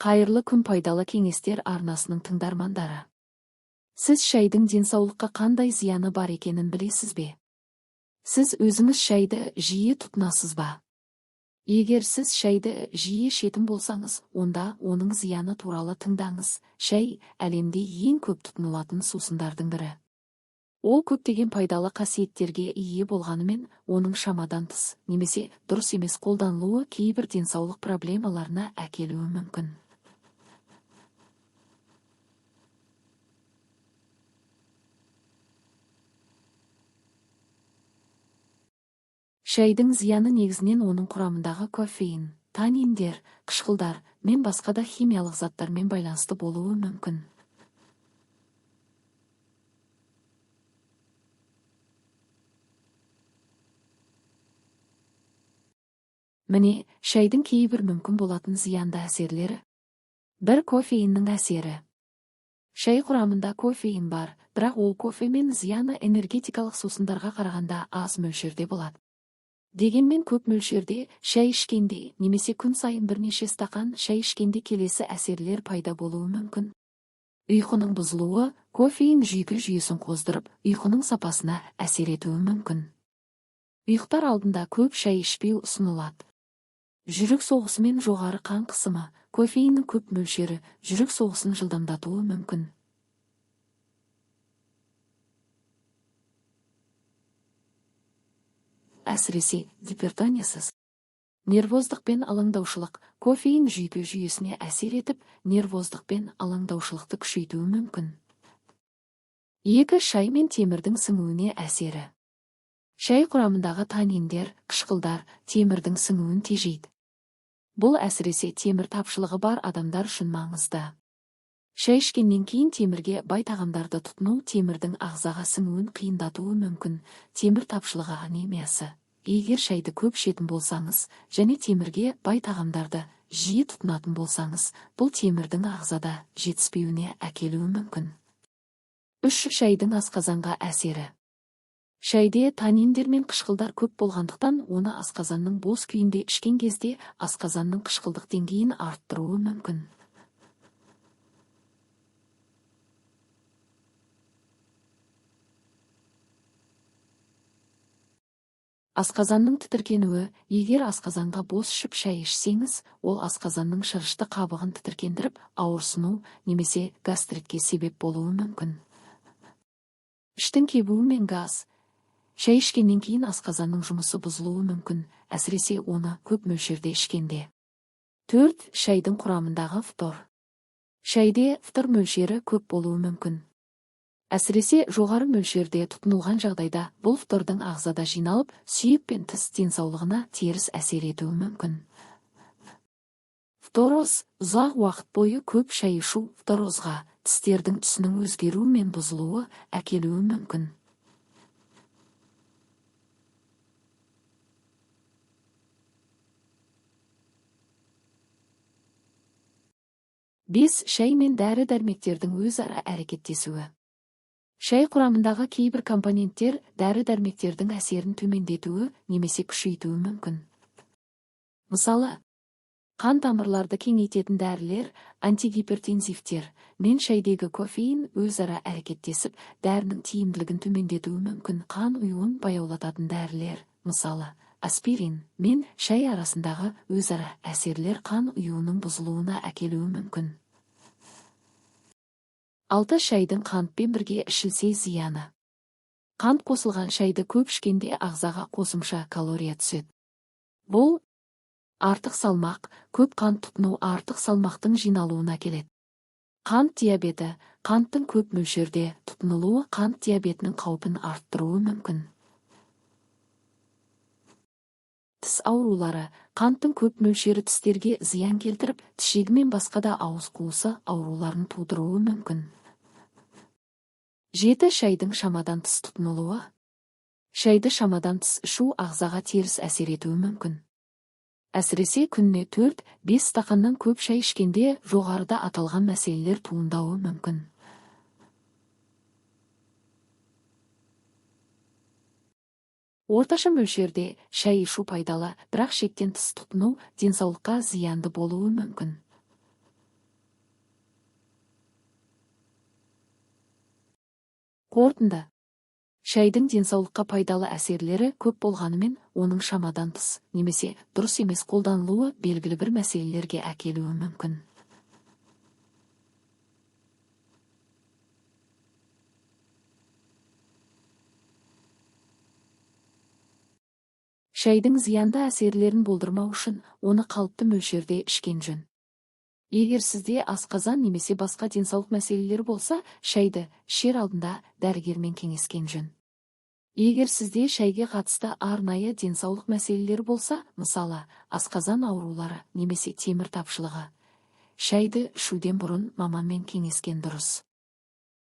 Қайырлы күн, пайдалы кеңестер арнасының тыңдармандары. Сіз шайдың денсаулыққа қандай зияны бар екенін білесіз бе? Сіз өзіңіз шайды жиі тұтынасыз ба? Егер сіз шайды жиі ішетін болсаңыз, онда оның зияны туралы тыңдаңыз. Шай әлемде ең көп тұтынылатын сусындардың бірі. Ол көптеген пайдалы қасиеттерге ие болғанымен, оның шамадан тыс немесе дұрыс емес қолданылуы кейбір денсаулық проблемаларына әкелуі мүмкін. Шайдың зияны негізінен оның құрамындағы кофеин, таниндер, қышқылдар мен басқа да химиялық заттармен байланысты болуы мүмкін. Міне, шайдың кейбір мүмкін болатын зиянды әсерлері. Бір, кофеиннің әсері. Шай құрамында кофеин бар, бірақ ол кофе мен зияны энергетикалық сусындарға қарағанда аз мөлшерде болады. Дегенмен көп мөлшерде шай ішкенде немесе күн сайын бірнеше стақан шай ішкенде келесі әсерлер пайда болуы мүмкін. Ұйқының бұзылуы, кофеин жүйке жүйесін қоздырып, ұйқының сапасына әсер етуі мүмкін. Ұйықтар алдында көп шай ішпеу ұсынылады. Жүрек соғысы мен жоғары қан қысымы, кофеиннің көп мөлшері жүрек соғысын жылдамдатуы мүмкін. Әсіресе гипертониясыз. Нервоздық пен алаңдаушылық, кофеин жүйке жүйесіне әсер етіп, нервоздық пен алаңдаушылықты күшейтуі мүмкін. 2. Шай мен темірдің сіңуіне әсері. Шай құрамындағы таниндер, қышқылдар темірдің сіңуін тежейді. Бұл әсіресе темір тапшылығы бар адамдар үшін маңызды. Шай ішкеннен кейін темірге бай тағамдарды тұтыну темірдің ағзаға сіңуін қиындатуы мүмкін. Темір тапшылығы анемиясы. Егер шайды көп ішетін болсаңыз және темірге бай тағамдарды жиі тұтынатын болсаңыз, бұл темірдің ағзада жетіспеуіне әкелуі мүмкін. 3. Шайдың асқазанға әсері. Шайде таниндер мен қышқылдар көп болғандықтан, оны асқазанның бос күйінде ішкен кезде асқазанның қышқылдық деңгейін арттыруы мүмкін. Асқазанның тітіркенуі. Егер асқазанға бос ішіп шай ішсеңіз, ол асқазанның шырышты қабығын тітіркендіріп, ауырсыну немесе гастритке себеп болуы мүмкін. Іштің кебуі мен газ. Шай ішкеннен кейін асқазанның жұмысы бұзылуы мүмкін, әсіресе оны көп мөлшерде ішкенде. 4. Шайдың құрамындағы фтор. Шайде фтор мөлшері көп болуы мүмкін. Әсіресе жоғары мөлшерде тұтынылған жағдайда бұл фтордың ағзада жиналып, сүйек пен тіс денсаулығына теріс әсер етуі мүмкін. Фтороз. Ұзақ уақыт бойы көп шай ішу фторозға, тістердің түсінің өзгеруі мен бұзылуы әкелуі мүмкін. Бес. Шай мен дәрі-дәрмектердің өзара әрекеттесуі. Шай құрамындағы кейбір компоненттер дәрі-дәрмектердің әсерін төмендетуі немесе күшейтуі мүмкін. Мысалы, қан тамырларды кеңейтетін дәрілер, антигипертензивтер мен шайдегі кофеин өзара әрекеттесіп, дәрінің тиімділігін төмендетуі мүмкін. Қан ұюын баяулататын дәрілер, мысалы, аспирин мен шай арасындағы өзара әсерлер қан ұюының бұзылуына әкелуі мүмкін. 6. Шайдың қантпен бірге ішілсе зияны. Қант қосылған шайды көп ішкенде ағзаға қосымша калория түседі. Бұл артық салмақ, көп қант тұтыну артық салмақтың жиналуына келеді. Қант диабеті. Қанттың көп мөлшерде тұтынылуы қант диабетінің қаупін арттыруы мүмкін. Тіс аурулары. Қанттың көп мөлшері тістерге зиян келтіріп, тіс жегі мен басқа да ауыз қуысы ауруларын тудыруы мүмкін. 7. Шайдың шамадан тыс тұтынылуы. Шайды шамадан тыс ішу ағзаға теріс әсер етуі мүмкін. Әсіресе күніне 4-5 стақаннан көп шай ішкенде жоғарыда аталған мәселелер туындауы мүмкін. Орташа мөлшерде шай ішу пайдалы, бірақ шектен тыс тұтыну денсаулыққа зиянды болуы мүмкін. Қорытынды. Шайдың денсаулыққа пайдалы әсерлері көп болғанымен, оның шамадан тыс немесе дұрыс емес қолданылуы белгілі бір мәселелерге әкелуі мүмкін. Шайдың зиянды әсерлерін болдырмау үшін, оны қалыпты мөлшерде ішкен жөн. Егер сізде асқазан немесе басқа денсаулық мәселелері болса, шайды ішер алдында дәрігермен кеңескен жөн. Егер сізде шайге қатысты арнайы денсаулық мәселелері болса, мысалы, асқазан аурулары немесе темір тапшылығы, шайды ішуден бұрын маманмен кеңескен дұрыс.